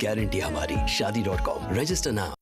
Guarantee हमारी शादी.com। Register now.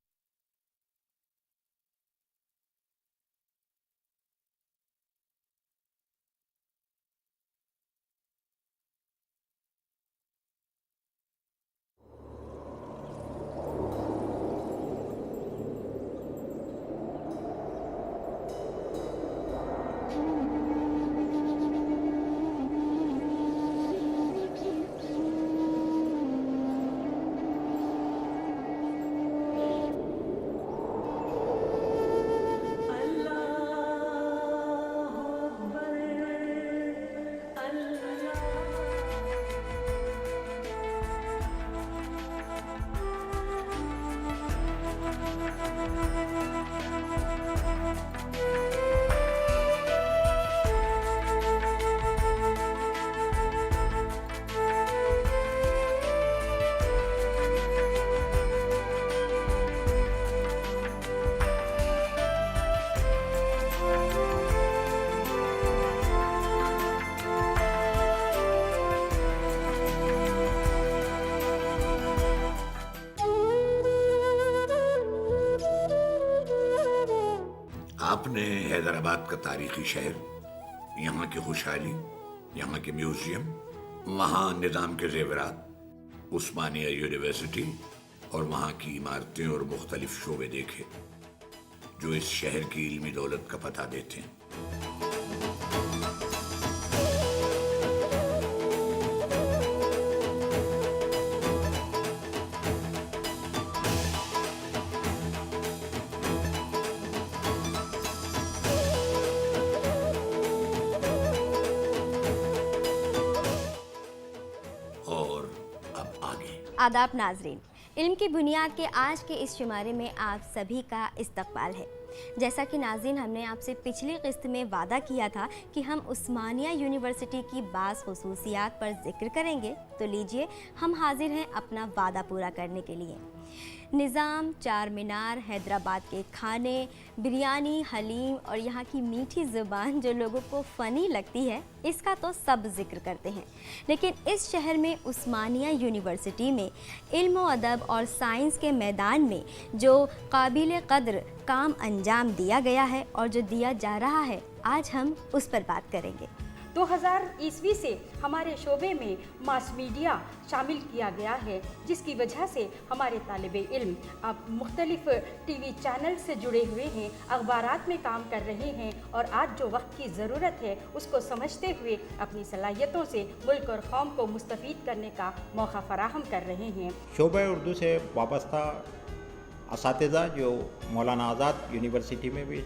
आपने हैदराबाद का तारीखी शहर, यहाँ की खुशहाली, यहाँ के म्यूजियम, वहाँ निज़ाम के ज़ेवरात, उस्मानिया यूनिवर्सिटी और वहाँ की इमारतें और मुख्तलिफ शोबे देखे जो इस शहर की इल्मी दौलत का पता देते हैं। आदाब नाजरीन, इल्म की बुनियाद के आज के इस शुमारे में आप सभी का इस्तकबाल है। जैसा कि नाज़रीन हमने आपसे पिछली किस्त में वादा किया था कि हम उस्मानिया यूनिवर्सिटी की बाज़ खुसूसियात पर ज़िक्र करेंगे, तो लीजिए हम हाजिर हैं अपना वादा पूरा करने के लिए। निज़ाम, चार मीनार, हैदराबाद के खाने, बिरयानी, हलीम और यहाँ की मीठी ज़ुबान जो लोगों को फ़नी लगती है, इसका तो सब ज़िक्र करते हैं। लेकिन इस शहर में उस्मानिया यूनिवर्सिटी में इल्म व अदब और साइंस के मैदान में जो काबिल क़द्र काम अंजाम दिया गया है और जो दिया जा रहा है, आज हम उस पर बात करेंगे। 2000 ईस्वी से हमारे शोबे में मास मीडिया शामिल किया गया है, जिसकी वजह से हमारे तालिबे इल्म अब मुख्तलिफ टीवी चैनल से जुड़े हुए हैं, अखबारात में काम कर रहे हैं और आज जो वक्त की ज़रूरत है उसको समझते हुए अपनी सलाहियतों से मुल्क और कौम को मुस्तफ़ीद करने का मौका फ़राहम कर रहे हैं। शोबे उर्दू से वाबस्ता असातिज़ा जो मौलाना आज़ाद यूनिवर्सिटी में भी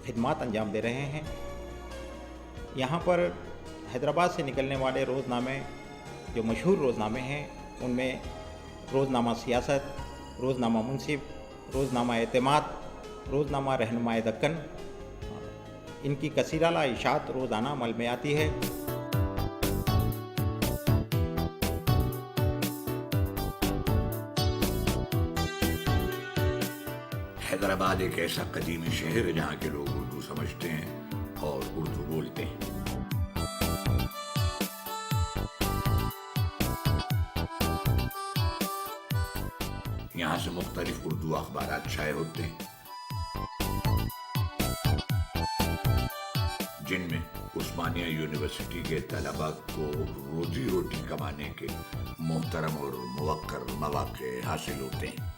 खिदमात अंजाम दे रहे हैं, यहाँ पर हैदराबाद से निकलने वाले रोज़नामे जो मशहूर रोज़नामे हैं, उनमें रोज़नामा सियासत, रोज़नामा मुनसिफ, रोज़नामा एतमाद, रोज़नामा रहनुमाए दक्कन, इनकी कसीराला इशात रोज़ाना अमल में आती है। हैदराबाद एक ऐसा कदीमी शहर है जहाँ के लोग उर्दू समझते हैं और उर्दू बोलते हैं। यहाँ से मुख्तलिफ उर्दू अखबारात शाये होते हैं, जिनमें उस्मानिया यूनिवर्सिटी के तलबा को रोजी रोटी कमाने के मोहतरम और मुवक्कर मौके हासिल होते हैं।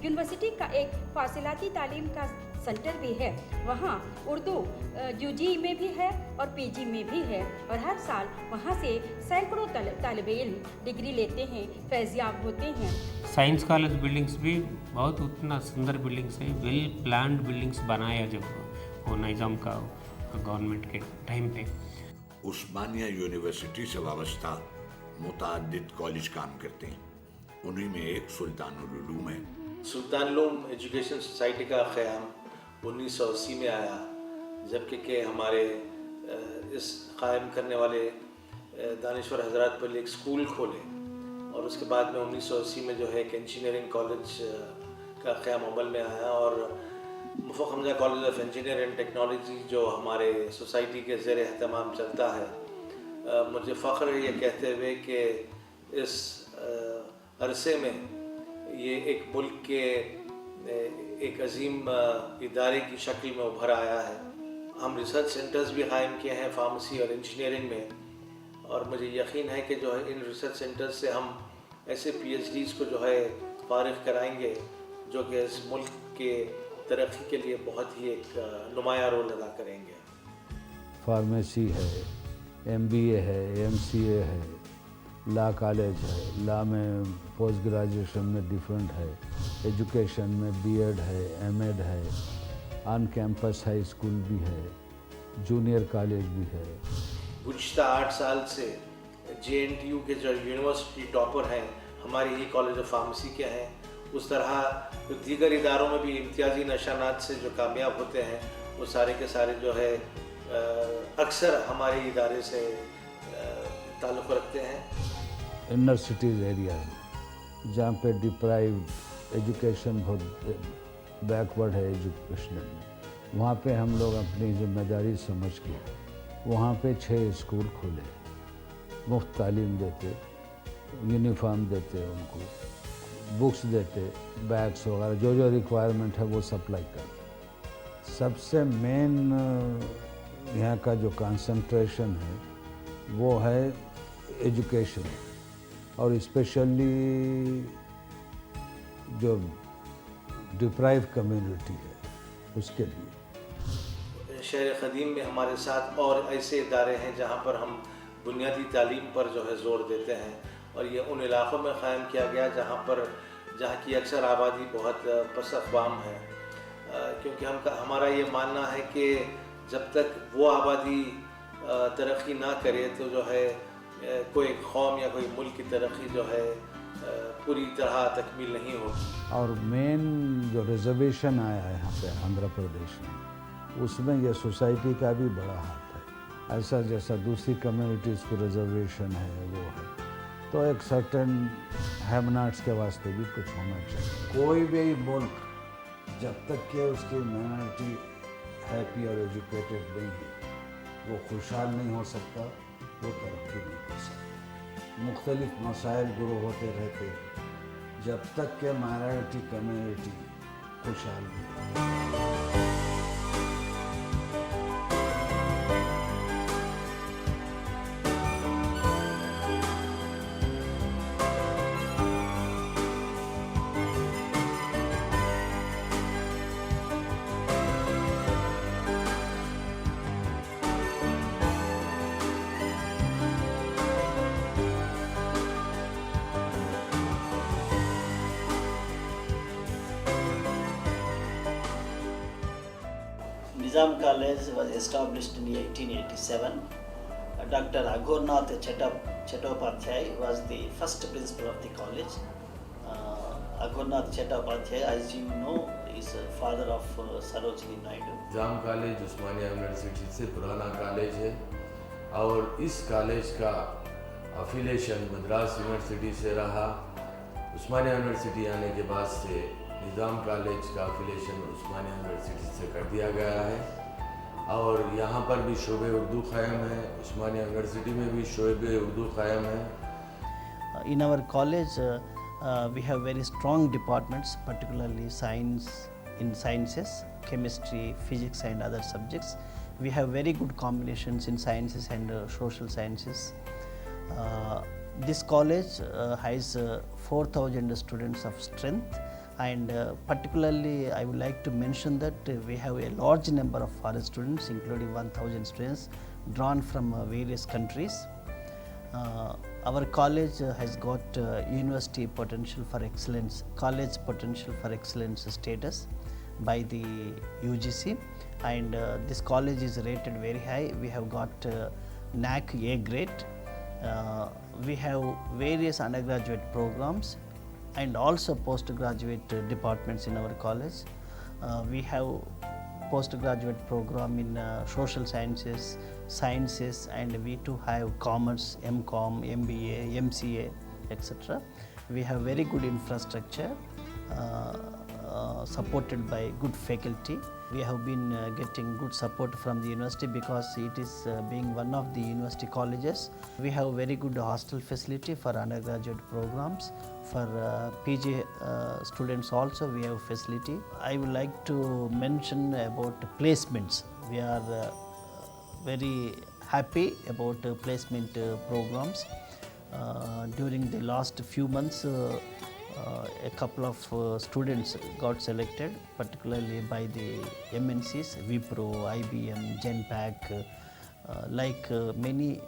यूनिवर्सिटी का एक फासिलाती तालीम का सेंटर भी है, वहाँ उर्दू यूजी में भी है और पीजी में भी है और हर साल वहाँ से सैकड़ों तालिबे इल्म डिग्री लेते हैं, फैज़याब होते हैं। साइंस कॉलेज बिल्डिंग्स भी बहुत उतना सुंदर बिल्डिंग्स है, वेल प्लान्ड बिल्डिंग्स बनाया जब वो निज़ाम का गवर्नमेंट के टाइम पे। उस्मानिया यूनिवर्सिटी से वाबस्ता मुतअद्दिद कॉलेज काम करते हैं, उन्हीं में एक सुल्तानुल उलूम है। सुल्तानुल उलूम एजुकेशन सोसाइटी का क़याम 1980 में आया, जबकि के हमारे इस कायम करने वाले दानिश्वर हजरात पर एक स्कूल खोले और उसके बाद में 1980 में जो है एक इंजीनियरिंग कॉलेज का क़याम अमल में आया और Muffakham Jah college of engineering and technology जो हमारे सोसाइटी के ज़ेर एहतमाम चलता है, مجھے فخر ہے یہ کہتے ہوئے کہ اس عرصے میں یہ ایک ملک کے ایک عظیم ادارے کی شکل میں ابھر آیا ہے. ہم ریسرچ سینٹرز بھی قائم کیے ہیں فارمیسی اور انجینئرنگ میں, اور مجھے یقین ہے کہ جو ہے ان ریسرچ سینٹرز سے ہم ایسے پی ایچ ڈیز کو جو ہے فارغ کرائیں گے جو کہ اس ملک کے ترقی کے لیے بہت ہی ایک نمایاں رول ادا کریں گے. فارمیسی ہے, ایم بی اے ہے, ایم سی اے ہے, لا کالج ہے, لا میں پوسٹ گریجویشن میں ڈیفرنٹ ہے, ایجوکیشن میں بی ایڈ ہے, ایم ایڈ ہے, آن کیمپس ہائی اسکول بھی ہے, جونیئر کالج بھی ہے. گزشتہ 8 سال سے جے این ٹی یو کے جو یونیورسٹی ٹاپر ہیں ہمارے ہی کالج آف فارمیسی کے ہیں. اس طرح دیگر اداروں میں بھی امتیازی نشانات سے جو کامیاب ہوتے ہیں وہ سارے کے سارے جو ہے اکثر ہمارے ادارے سے تعلق رکھتے ہیں. انر سٹیز ایریا ہے جہاں پہ ڈپرائیوڈ ایجوکیشن بہت بیکورڈ ہے ایجوکیشن میں, وہاں پہ ہم لوگ اپنی ذمہ داری سمجھ کے وہاں پہ 6 اسکول کھولے, مفت تعلیم دیتے, یونیفارم دیتے, ان کو بکس دیتے, بیگس وغیرہ جو ریکوائرمنٹ ہے وہ سپلائی کرتے. سب سے مین یہاں کا جو کنسنٹریشن ہے وہ ہے ایجوکیشن, اور اسپیشلی جو ڈپرائیو کمیونٹی ہے اس کے لیے. شہر قدیم میں ہمارے ساتھ اور ایسے ادارے ہیں جہاں پر ہم بنیادی تعلیم پر جو ہے زور دیتے ہیں, اور یہ ان علاقوں میں قائم کیا گیا جہاں کی اکثر آبادی بہت پس اقوام ہے, کیونکہ ہمارا یہ ماننا ہے کہ جب تک وہ آبادی ترقی نہ کرے تو جو ہے کوئی قوم یا کوئی ملک کی ترقی جو ہے پوری طرح تکمیل نہیں ہوگی. اور مین جو ریزرویشن آیا ہے یہاں پہ آندھرا پردیش میں, اس میں یہ سوسائٹی کا بھی بڑا ہاتھ ہے. ایسا جیسا دوسری کمیونٹیز کو ریزرویشن ہے وہ ہے, تو ایک سرٹن ہیمناٹس کے واسطے بھی کچھ ہونا چاہیے. کوئی بھی ملک جب تک کہ اس کی مائنارٹی ہیپی اور ایجوکیٹڈ نہیں ہے وہ خوشحال نہیں ہو سکتا, وہ ترقی نہیں کر سکتا. مختلف مسائل گرو ہوتے رہتے جب تک کہ مائنارٹی کمیونٹی خوشحال نہیں. Nizam College was established in 1887. Dr. Aghornath Chattopadhyay was the first principal of the college. Aghornath Chattopadhyay, as you know, is father of Sarojini Naidu. نظام کالج عثمانیہ یونیورسٹی سے پرانا کالج ہے, اور اس کالج کا affiliation Madras university سے رہا. عثمانیہ university آنے کے بعد سے نظام کالج کا افیلیشن عثمانیہ یونیورسٹی سے کر دیا گیا ہے, اور یہاں پر بھی شعبہ اردو قائم ہے. عثمانیہ یونیورسٹی میں بھی شعبہ اردو قائم ہے. In our college, we have very strong departments, particularly sciences, chemistry, physics and other subjects. We have very good combinations in sciences and social sciences. This college has 4,000 students of strength, and particularly I would like to mention that we have a large number of foreign students, including 1,000 students drawn from various countries. Our college has got university potential for excellence, college potential for excellence status by the UGC, and this college is rated very high. We have got NAC A grade. We have various undergraduate programs and also postgraduate departments in our college. We have postgraduate program in social sciences, and we too have commerce, MCom, MBA, MCA, etc. We have very good infrastructure. supported by good faculty. We have been getting good support from the university because it is being one of the university colleges. We have very good hostel facility for undergraduate programs. For PG students also we have facility. I would like to mention about placements. We are very happy about placement programs. During the last few months, a couple of students got selected, particularly by the MNCs, Wipro, IBM, Genpact, many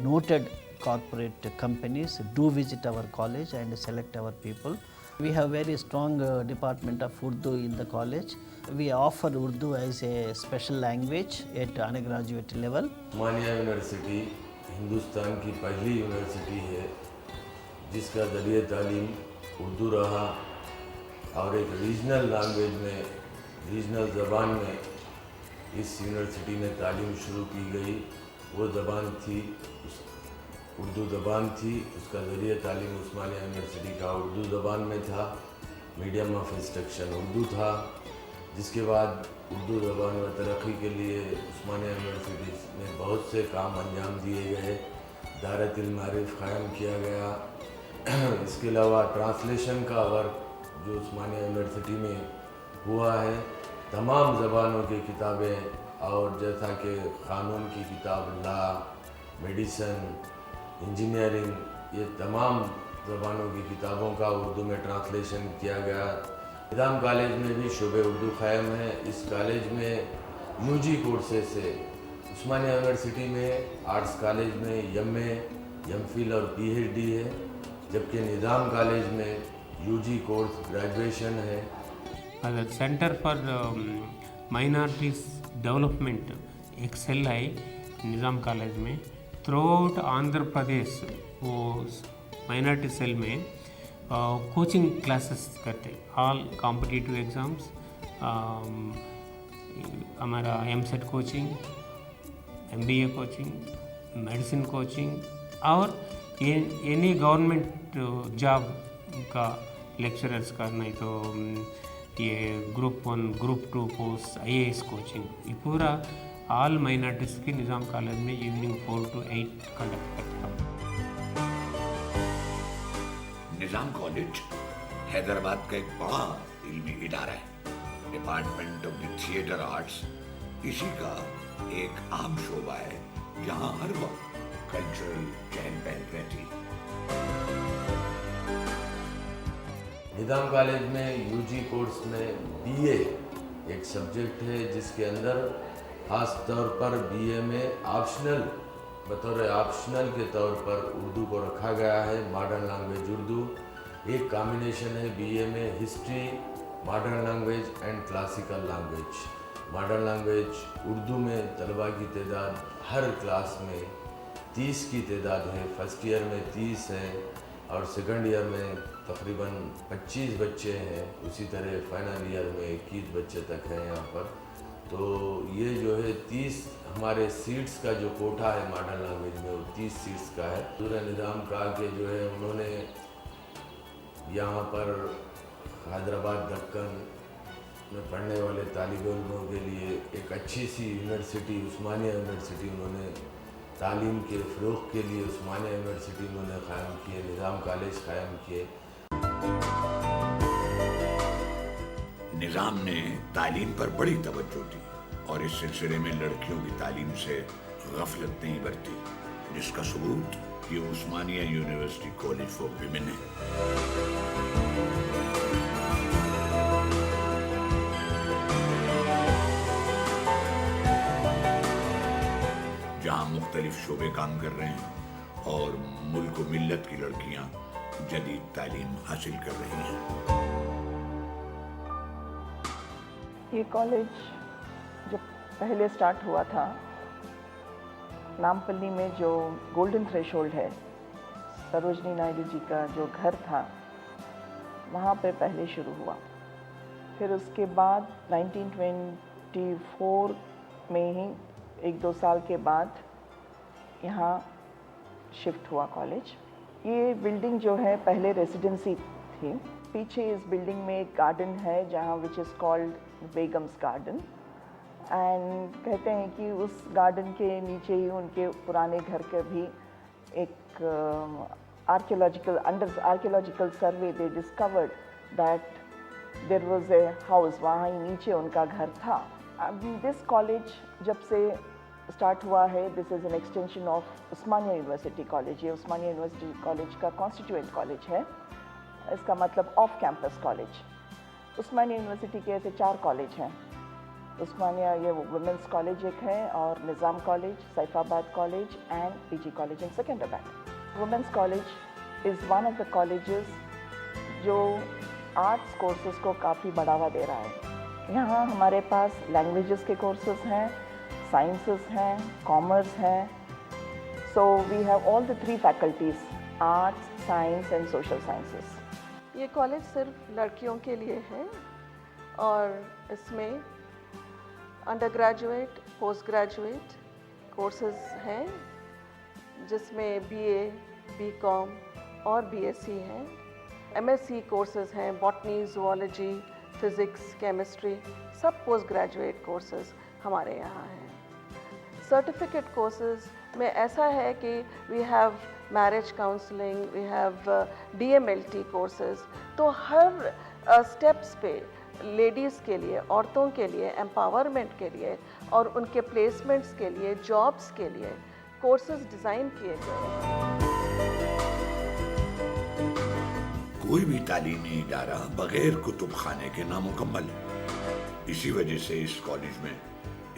noted corporate companies do visit our college and select our people. We have very strong department of Urdu in the college. We offer Urdu as a special language at undergraduate level. Osmania university Hindustan की पहली university है जिसका ज़रिए तालीम उर्दू रहा और एक regional language में, रीजनल ज़बान में इस यूनिवर्सिटी में तालीम शुरू की गई। वो ज़बान थी उर्दू ज़बान थी, उसका ज़रिए तालीम उस्मानिया यूनिवर्सिटी का उर्दू ज़बान में था। मीडियम ऑफ इंस्ट्रक्शन उर्दू था। जिसके बाद उर्दू ज़बान में तरक्की के लिए उस्मानिया यूनिवर्सिटी में बहुत से काम अंजाम दिए गए। दारत-उल मारिफ क़ायम किया गया। इसके अलावा ट्रांसलेशन का वर्क जो उस्मानिया यूनिवर्सिटी में हुआ है, तमाम ज़बानों की किताबें और जैसा कि क़ानून की किताब, लॉ, मेडिसन, इंजीनियरिंग, ये तमाम ज़बानों की किताबों का उर्दू में ट्रांसलेशन किया गया। निज़ाम कॉलेज में भी शोबे उर्दू क़ायम है। इस कॉलेज में यूजी कोर्सेज से उस्मानिया यूनिवर्सिटी में आर्ट्स कॉलेज में एमए, एमफिल और पीएचडी है, जबकि निज़ाम कॉलेज में यूजी कोर्स ग्रेजुएशन है। सेंटर फॉर माइनॉरिटीज़ डेवलपमेंट एक्सेल है निज़ाम कॉलेज में। थ्रू आउट आंध्र प्रदेश वो माइनॉरिटी सेल में कोचिंग क्लासेस करते, ऑल कॉम्पिटिटिव एग्ज़ाम्स, हमारा EAMCET coaching, MBA coaching, medicine coaching और एनी गवर्नमेंट जॉब का लेक्चरर्स का, नहीं तो ये group 1, group 2 post, IAS coaching, ये पूरा ऑल माइनॉरिटीज़ की निज़ाम कॉलेज में इवनिंग 4 to 8 कंडक्ट करता हूँ। निज़ाम कॉलेज हैदराबाद का एक बड़ा इल्मी इदारा है। Department of the theatre arts इसी का एक आम शोबा है जहाँ हर वक्त कल्चरल चहल पहल रहती। निज़ाम कॉलेज में यूजी कोर्स में बीए एक सब्जेक्ट है जिसके अंदर ख़ास तौर पर बीए में ऑप्शनल, बतौर ऑप्शनल के तौर पर उर्दू को रखा गया है। मॉडर्न लैंग्वेज उर्दू एक कॉम्बिनेशन है बीए में, history, modern language and classical language. Modern language Urdu में तलबा की तादाद हर क्लास में 30 की तादाद है। फर्स्ट ईयर में 30 है और सेकंड ईयर में तकरीबन 25 बच्चे हैं। उसी तरह फाइनल ईयर में 21 बच्चे तक हैं यहाँ पर। तो ये जो है 30 हमारे सीट्स का जो कोटा है मॉडर्न लैंग्वेज में, वो 30 सीट्स का है। दूसरा निज़ाम का के जो है उन्होंने यहाँ पर हैदराबाद दक्कन में पढ़ने वाले तालिब इल्मों के लिए एक अच्छी सी यूनिवर्सिटी उस्मानिया यूनिवर्सिटी उन्होंने तालीम के फ़रोग़ के लिए उस्मानिया यूनिवर्सिटी उन्होंने क़ायम किए, निज़ाम कॉलेज क़ायम किए। निज़ाम ने तालीम पर बड़ी तवज्जो दी और इस सिलसिले में लड़कियों की तालीम से गफलत नहीं बरती, जिसका सबूत ये उस्मानिया यूनिवर्सिटी कॉलेज फॉर विमेन है। जहाँ मुख्तलिफ शोबे काम कर रहे हैं और मुल्क व मिल्लत की लड़कियाँ जदीद तालीम हासिल कर रही हैं। ये कॉलेज जब पहले स्टार्ट हुआ था, नामपल्ली में जो गोल्डन थ्रेशोल्ड है, सरोजनी नायडू जी का जो घर था, वहाँ पे पहले शुरू हुआ। फिर उसके बाद 1924 में ही 1-2 साल के बाद यहाँ शिफ्ट हुआ कॉलेज। ये बिल्डिंग जो है पहले रेसिडेंसी थी, पीछे इस बिल्डिंग में एक गार्डन है जहाँ which is called Begums garden, and कहते हैं कि उस गार्डन के नीचे ही उनके पुराने घर का भी एक archaeological survey they discovered that there was a house, वहाँ ही नीचे उनका घर था. अब दिस कॉलेज जब से स्टार्ट हुआ है, this is an extension of Osmania university college. ये उस्मानिया यूनिवर्सिटी कॉलेज का कॉन्स्टिट्यूएंट कॉलेज है, इसका मतलब ऑफ कैंपस कॉलेज. उस्मानिया यूनिवर्सिटी के ऐसे 4 कॉलेज हैं. उस्मानिया ये वुमेंस कॉलेज एक है, और Nizam college, Saifabad college and PG college in Secunderabad. Women's college is one of the colleges जो आर्ट्स कोर्सेज़ को काफ़ी बढ़ावा दे रहा है. यहाँ हमारे पास लैंग्वेजेस के कोर्सेज़ हैं, साइंसेस हैं, कॉमर्स हैं. So we have all the 3 faculties, arts, science and social sciences. ये कॉलेज सिर्फ लड़कियों के लिए है और इसमें under graduate, post graduate courses हैं जिसमें BA, BCom और BSc हैं. MSc कोर्सेज हैं, बॉटनी, ज़ूलॉजी, फिज़िक्स, केमिस्ट्री, सब पोस्ट ग्रेजुएट कोर्सेज हमारे यहाँ हैं. सर्टिफिकेट कोर्सेज में ऐसा है कि we have marriage counselling, we have DMLT courses. तो हर स्टेप्स पे लेडीज़ के लिए, औरतों के लिए, एम्पावरमेंट के लिए और उनके प्लेसमेंट्स के लिए, जॉब्स के लिए कोर्सेज डिज़ाइन किए गए हैं. कोई भी तालीमी इदारा बगैर कुतुब खाने के नामुकम्मल है. इसी वजह से इस कॉलेज में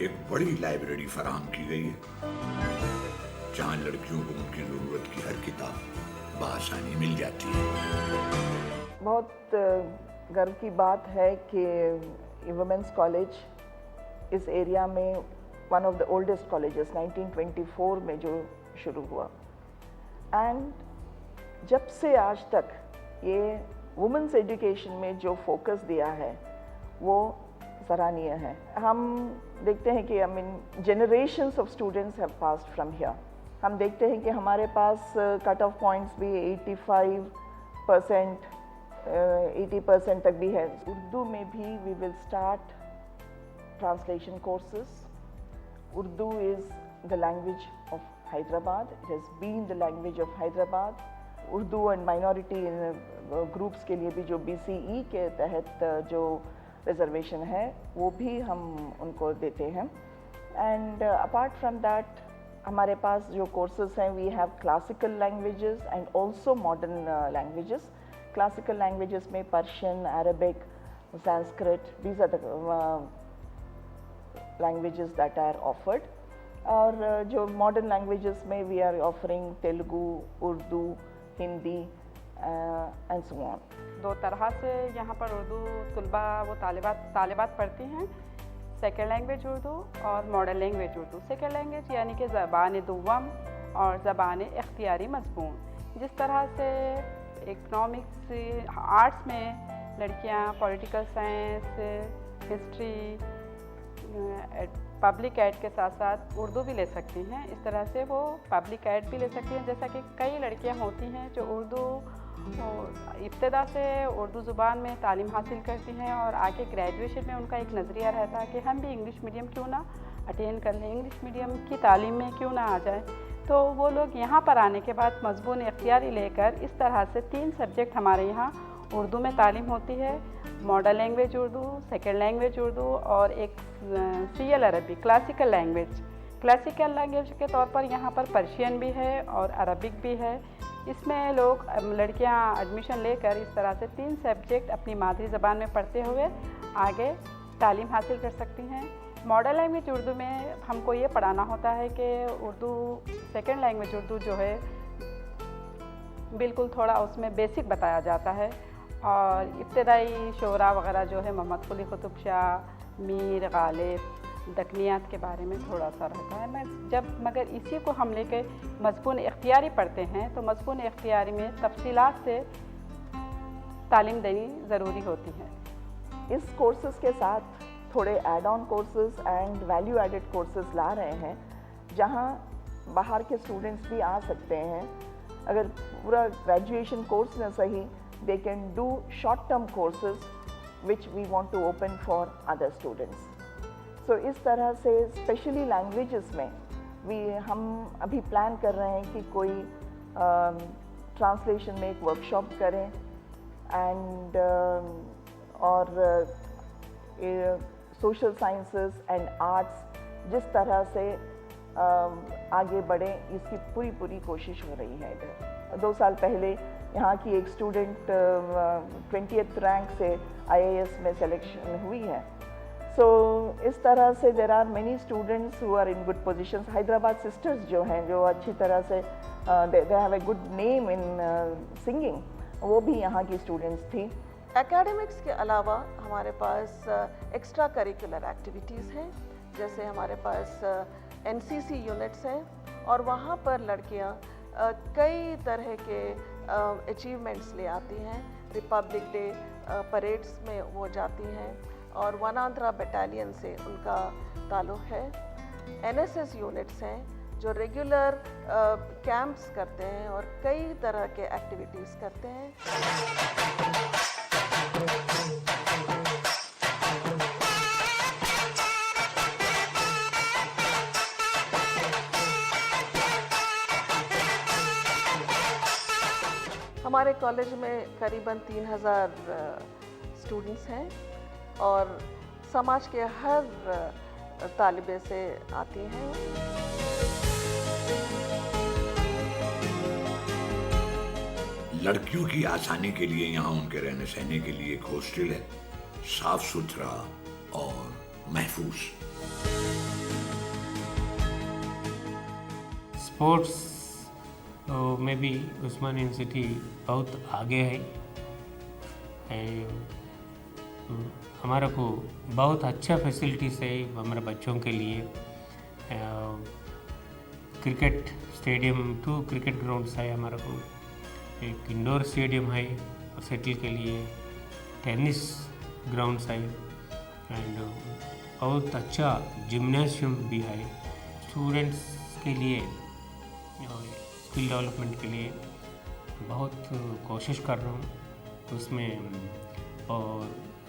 एक बड़ी लाइब्रेरी फराहम की गई है, जहाँ लड़कियों को उनकी ज़रूरत की हर किताब बआसानी मिल जाती है. बहुत गर्व की बात है कि वुमेंस कॉलेज इस एरिया में one of the oldest colleges 1924 में जो शुरू हुआ, एंड जब से आज तक ये वुमेंस एजुकेशन में जो फोकस दिया है वो सराहनीय है. हम देखते हैं कि generations of students have passed from here. हम देखते हैं कि हमारे पास कट ऑफ पॉइंट्स भी 85%, 80% तक भी है. उर्दू में भी we will start translation courses. Urdu is the language of Hyderabad. It has been the language of Hyderabad. Urdu and minority groups के लिए भी जो BCE के तहत जो रिजर्वेशन है वो भी हम उनको देते हैं. एंड अपार्ट फ्रॉम दैट हमारे पास जो कोर्सेज हैं, we have classical languages and also modern languages. Classical languages में Persian, Arabic, Sanskrit, these are the languages that are offered. और जो मॉडर्न लैंग्वेजेस में we are offering Telugu, Urdu, Hindi and so on. 2 तरह से यहाँ पर उर्दू तलबा वो तालिबात पढ़ती हैं. सेकेंड लैंग्वेज उर्दू और modern language Urdu. Second language यानी कि ज़बान दुव्वम और ज़बान इख्तियारी मज़मून. जिस तरह से इकनॉमिक्स, आर्ट्स में लड़कियाँ political science, history, public ad के साथ साथ उर्दू भी ले सकती हैं, इस तरह से वो पब्लिक एड भी ले सकती हैं. जैसा कि कई लड़कियां होती हैं जो उर्दू इब्तदा से उर्दू ज़ुबान में तालीम हासिल करती हैं और आगे ग्रेजुएशन में उनका एक नज़रिया रहता है कि हम भी इंग्लिश मीडियम क्यों ना अटेंड कर लें, इंग्लिश मीडियम की तालीम में क्यों ना आ जाए. तो वो लोग यहाँ पर आने के बाद मज़मून इख्तियारी लेकर इस तरह से 3 सब्जेक्ट हमारे यहाँ उर्दू में तालीम होती है. Modern language Urdu, second language Urdu और एक CL अरबी, क्लासिकल लैंग्वेज. क्लासिकल लैंग्वेज के तौर पर यहाँ पर पर्शियन भी है और अरबिक भी है. इसमें लोग लड़कियाँ एडमिशन लेकर इस तरह से 3 सब्जेक्ट अपनी मादरी ज़बान में पढ़ते हुए आगे तालीम हासिल कर सकती हैं. मॉडर्न लैंग्वेज उर्दू में हमको ये पढ़ाना होता है कि उर्दू सेकेंड लैंग्वेज उर्दू जो है बिल्कुल थोड़ा उसमें बेसिक बताया जाता है और इब्तदाई शोरा वगैरह जो है मोहम्मद कुली कुतुब शाह, मीर गालिब, दकनियात के बारे में थोड़ा सा रहता है. मगर इसी को हम लेके मज़मून इख्तियारी पढ़ते हैं तो मज़मून इख्तियारी में तफसीलात से तालीम देनी ज़रूरी होती है. इस कोर्सेज़ के साथ थोड़े add on courses and value added courses ला रहे हैं जहां बाहर के स्टूडेंट्स भी आ सकते हैं. अगर पूरा ग्रेजुएशन कोर्स न सही they can do short-term courses which we want to open for other students. So इस तरह से specially languages में हम अभी plan कर रहे हैं कि कोई translation में एक workshop करें and और social sciences and arts जिस तरह से आगे बढ़े इसकी पूरी कोशिश हो रही है इधर। 2 साल पहले यहाँ की एक स्टूडेंट 20th रैंक से IAS में सिलेक्शन हुई है। सो इस तरह से there are many students who are in good positions. Hyderabad sisters जो हैं जो अच्छी तरह से they have a good name in singing, वो भी यहाँ की स्टूडेंट्स थी। एकेडमिक्स के अलावा हमारे पास एक्स्ट्रा करिकुलर एक्टिविटीज़ हैं, जैसे हमारे पास NCC यूनिट्स हैं और वहाँ पर लड़कियाँ कई तरह के अचीवमेंट्स ले आती हैं। रिपब्लिक डे परेड्स में वो जाती हैं और वनांतरा बटालियन से उनका ताल्लुक़ है। NSS यूनिट्स हैं जो रेगुलर कैंप्स करते हैं और कई तरह के एक्टिविटीज़ करते हैं। हमारे कॉलेज में करीबन 3000 स्टूडेंट्स हैं और समाज के हर तालिबे से आती हैं। लड़कियों की आसानी के लिए यहाँ उनके रहने सहने के लिए एक हॉस्टल है, साफ सुथरा और महफूज। स्पोर्ट्स में भी उस्मानिया यूनिवर्सिटी बहुत आगे है। हमारा को बहुत अच्छा फैसिलिटीज़ है हमारे बच्चों के लिए। क्रिकेट स्टेडियम 2 क्रिकेट ग्राउंड्स है हमारा को, एक इंडोर स्टेडियम है सेटल के लिए, टेनिस ग्राउंड्स है एंड बहुत अच्छा जिम्नेशियम भी है। स्टूडेंट्स के लिए स्किल डेवलपमेंट के लिए बहुत कोशिश कर रहा हूँ उसमें, और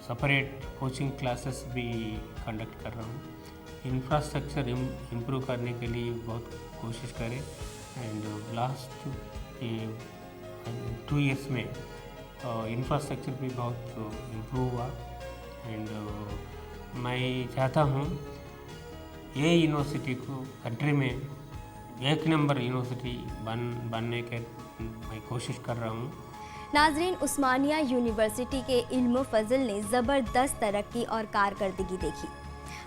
सेपरेट कोचिंग क्लासेस भी कंडक्ट कर रहा हूँ। इंफ्रास्ट्रक्चर इम्प्रूव करने के लिए बहुत कोशिश करें एंड लास्ट 2 इयर्स में इंफ्रास्ट्रक्चर भी बहुत इम्प्रूव हुआ एंड मैं चाहता हूँ ये यूनिवर्सिटी को कंट्री में 1 नंबर यूनिवर्सिटी बनने के मैं कोशिश कर रहा हूँ। नाजरीन, उस्मानिया यूनिवर्सिटी के इल्म फजल ने ज़बरदस्त तरक्की और कारकर्दगी देखी।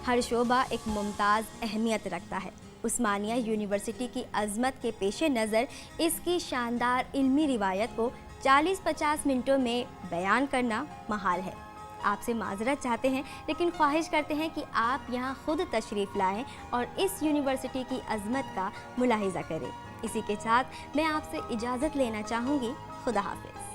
हर शोबा एक मुमताज़ अहमियत रखता है। उस्मानिया यूनिवर्सिटी की अज़मत के पेश नज़र इसकी शानदार इल्मी रिवायत को 40-50 मिनटों में बयान करना महाल है। आपसे माजरत चाहते हैं, लेकिन ख्वाहिश करते हैं कि आप यहाँ ख़ुद तशरीफ़ लाएं और इस यूनिवर्सिटी की अज़मत का मुलाहिज़ा करें। इसी के साथ मैं आपसे इजाज़त लेना चाहूँगी। खुदा हाफ़िज़।